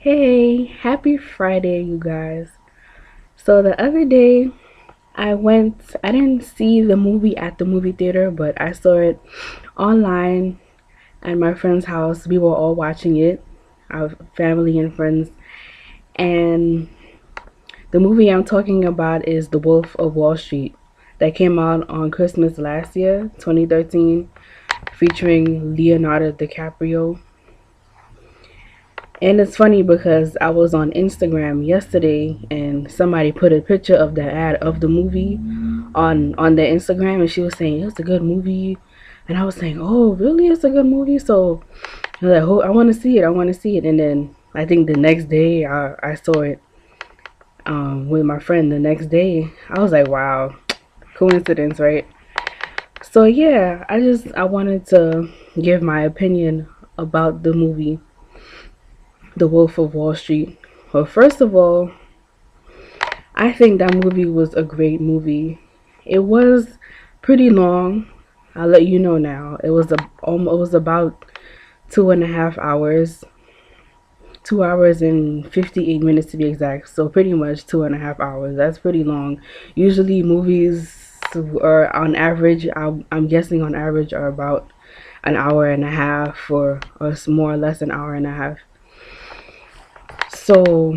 Hey, happy Friday, you guys. So the other day, I didn't see the movie at the movie theater, but I saw it online at my friend's house. We were all watching it, our family and friends. And the movie I'm talking about is The Wolf of Wall Street that came out on Christmas last year, 2013, featuring Leonardo DiCaprio. And it's funny because I was on Instagram yesterday and somebody put a picture of the ad of the movie on their Instagram, and she was saying it's a good movie, and I was saying, oh really, it's a good movie. So I was like, oh, I want to see it, I want to see it. And then I think the next day I saw it with my friend. The next day I was like, wow, coincidence, right? So yeah, I wanted to give my opinion about the movie The Wolf of Wall Street. Well, first of all, I think that movie was a great movie. It was pretty long. I'll let you know now. It was about 2.5 hours, 2 hours and 58 minutes to be exact. So pretty much 2.5 hours. That's pretty long. Usually movies are on average. I'm guessing on average are about an hour and a half, or more or less an hour and a half. So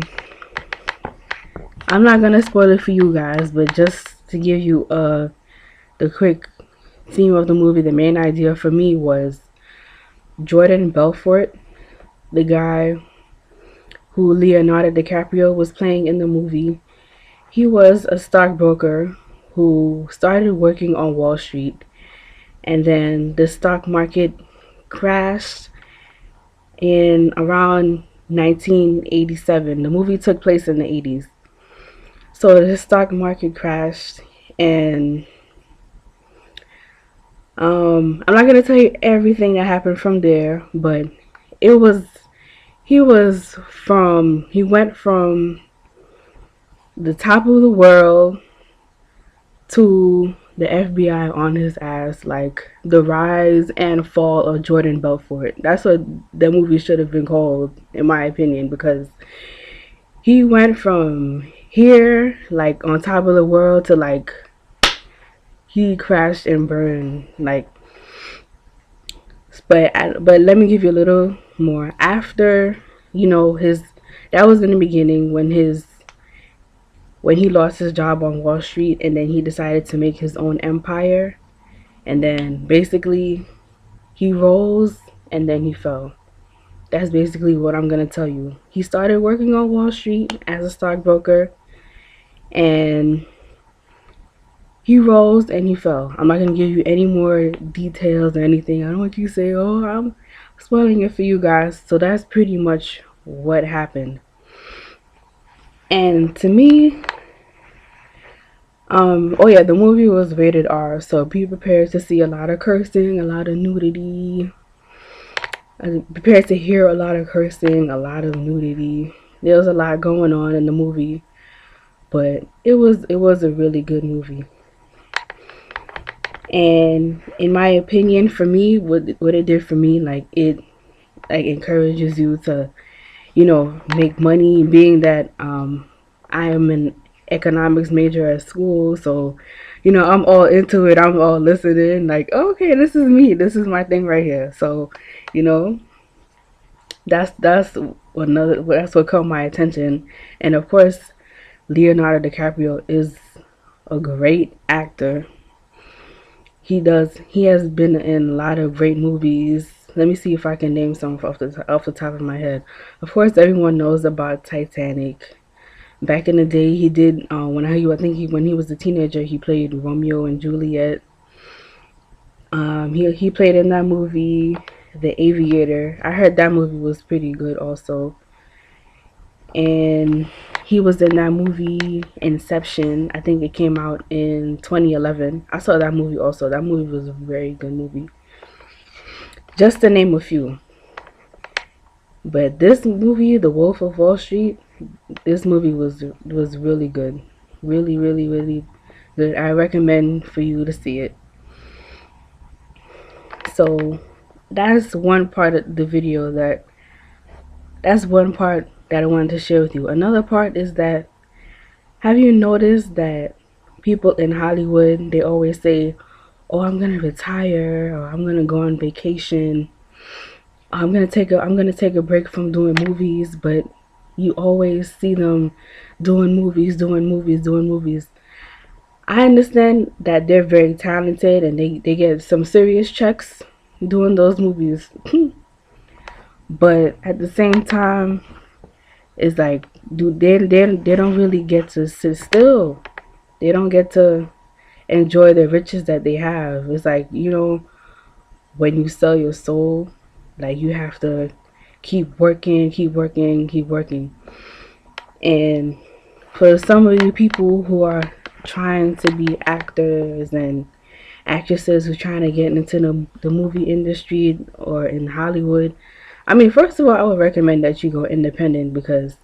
I'm not gonna spoil it for you guys, but just to give you the quick theme of the movie, the main idea for me was Jordan Belfort, the guy who Leonardo DiCaprio was playing in the movie. He was a stockbroker who started working on Wall Street, and then the stock market crashed in around 1987. The movie took place in the 80s. So the stock market crashed, and I'm not gonna tell you everything that happened from there, but it was he went from the top of the world to the FBI on his ass, like the rise and fall of Jordan Belfort. That's what the movie should have been called, in my opinion, because he went from here, like on top of the world, to like he crashed and burned, like. But let me give you a little more. After, his that was in the beginning when he lost his job on Wall Street, and then he decided to make his own empire, and then basically he rose and then he fell. That's basically what I'm gonna tell you. He started working on Wall Street as a stockbroker, and he rose and he fell. I'm not gonna give you any more details or anything. I don't want you to say, "Oh, I'm spoiling it for you guys." So that's pretty much what happened. And to me, oh yeah, the movie was rated R, so be prepared to see a lot of cursing, a lot of nudity. Prepared to hear a lot of cursing, a lot of nudity. There was a lot going on in the movie, but it was a really good movie. And in my opinion, for me, what it did for me, like it like encourages you to, make money. Being that I am an economics major at school, so I'm all into it. I'm all listening. Like, okay, this is me. This is my thing right here. So, you know, that's what caught my attention. And of course, Leonardo DiCaprio is a great actor. He has been in a lot of great movies. Let me see if I can name some off the top of my head. Of course, everyone knows about Titanic. Back in the day, he did when he was a teenager, he played Romeo and Juliet. He played in that movie, The Aviator. I heard that movie was pretty good also. And he was in that movie Inception. I think it came out in 2011. I saw that movie also. That movie was a very good movie. Just to name a few. But this movie, The Wolf of Wall Street, this movie was really good. Really, really, really good. I recommend for you to see it. So that's one part of the video that's one part that I wanted to share with you. Another part is that, have you noticed that people in Hollywood, they always say, "Oh, I'm gonna retire," or "I'm gonna go on vacation. I'm gonna take a break from doing movies," but you always see them doing movies, doing movies, doing movies. I understand that they're very talented and they get some serious checks doing those movies. But at the same time, it's like, they don't really get to sit still. They don't get to enjoy the riches that they have. It's like, when you sell your soul, like, you have to keep working, keep working, keep working. And for some of you people who are trying to be actors and actresses who are trying to get into the movie industry or in Hollywood, I mean, first of all, I would recommend that you go independent, because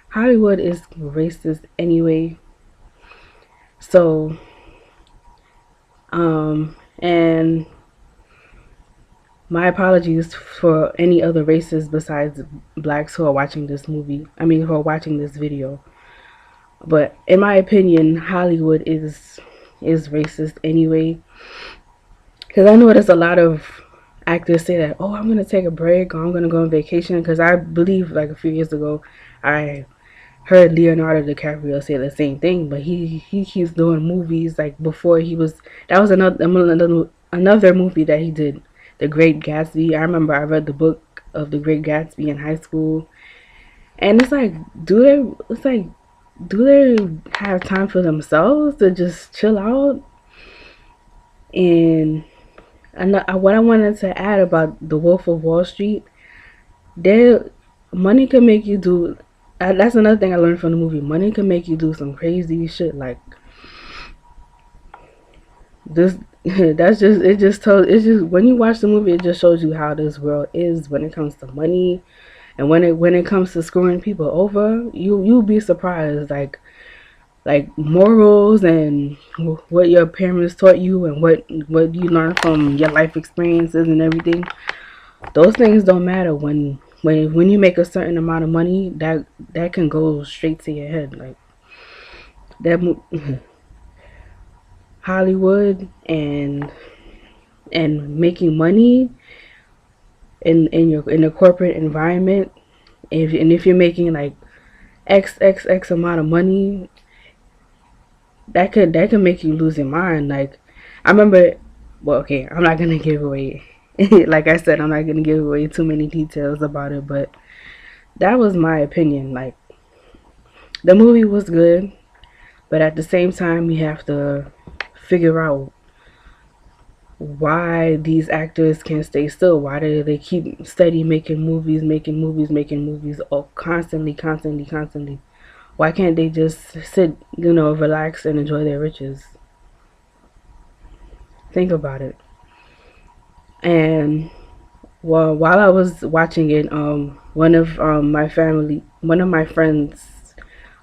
Hollywood is racist anyway. So, and my apologies for any other races besides blacks who are watching this movie. I mean, who are watching this video. But in my opinion, Hollywood is racist anyway. Because I know there's a lot of actors say that, "Oh, I'm gonna take a break, or I'm gonna go on vacation." Because I believe, like, a few years ago, I heard Leonardo DiCaprio say the same thing, but he keeps doing movies. Like, before, that was another movie that he did, The Great Gatsby. I remember I read the book of The Great Gatsby in high school, and it's like, do they have time for themselves to just chill out? And what I wanted to add about The Wolf of Wall Street, there, money can make you do. That's another thing I learned from the movie. Money can make you do some crazy shit like this. That's just it. It's just, when you watch the movie, it just shows you how this world is when it comes to money, and when it comes to screwing people over. You'll be surprised, like morals and what your parents taught you and what you learned from your life experiences and everything. Those things don't matter when you make a certain amount of money. That can go straight to your head. Like, that Hollywood and making money in a corporate environment. If you're making like x amount of money, that could make you lose your mind. Like, I remember, well, okay, I'm not gonna give away like I said, I'm not gonna give away too many details about it, but that was my opinion. Like, the movie was good, but at the same time, you have to figure out why these actors can't stay still. Why do they keep steady making movies, making movies, oh, constantly? Why can't they just sit, relax and enjoy their riches? Think about it. And, well, while I was watching it, one of my friends,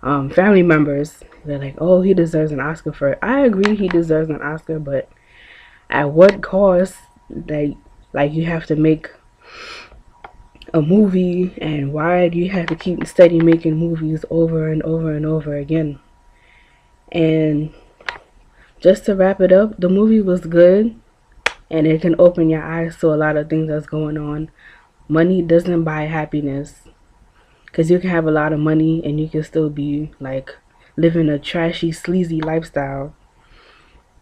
family members, they're like, "Oh, he deserves an Oscar for it." I agree, he deserves an Oscar, but at what cost? Like, you have to make a movie, and why do you have to keep steady making movies over and over and over again? And just to wrap it up, the movie was good, and it can open your eyes to a lot of things that's going on. Money doesn't buy happiness, because you can have a lot of money and you can still be like living a trashy, sleazy lifestyle.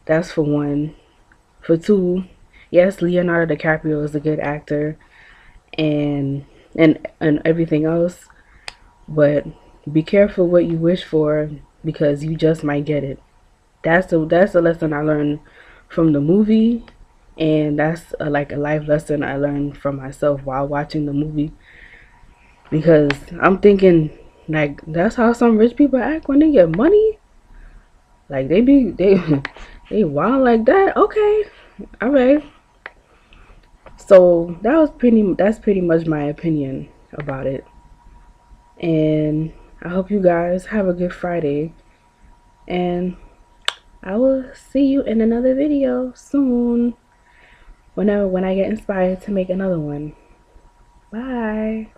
That's for one. For two, yes, Leonardo DiCaprio is a good actor, and everything else, but be careful what you wish for, because you just might get it. That's a lesson I learned from the movie, and that's like a life lesson I learned from myself while watching the movie. Because I'm thinking, like, that's how some rich people act when they get money. Like, they they wild like that. Okay, all right. So that's pretty much my opinion about it. And I hope you guys have a good Friday, and I will see you in another video soon, when I get inspired to make another one. Bye.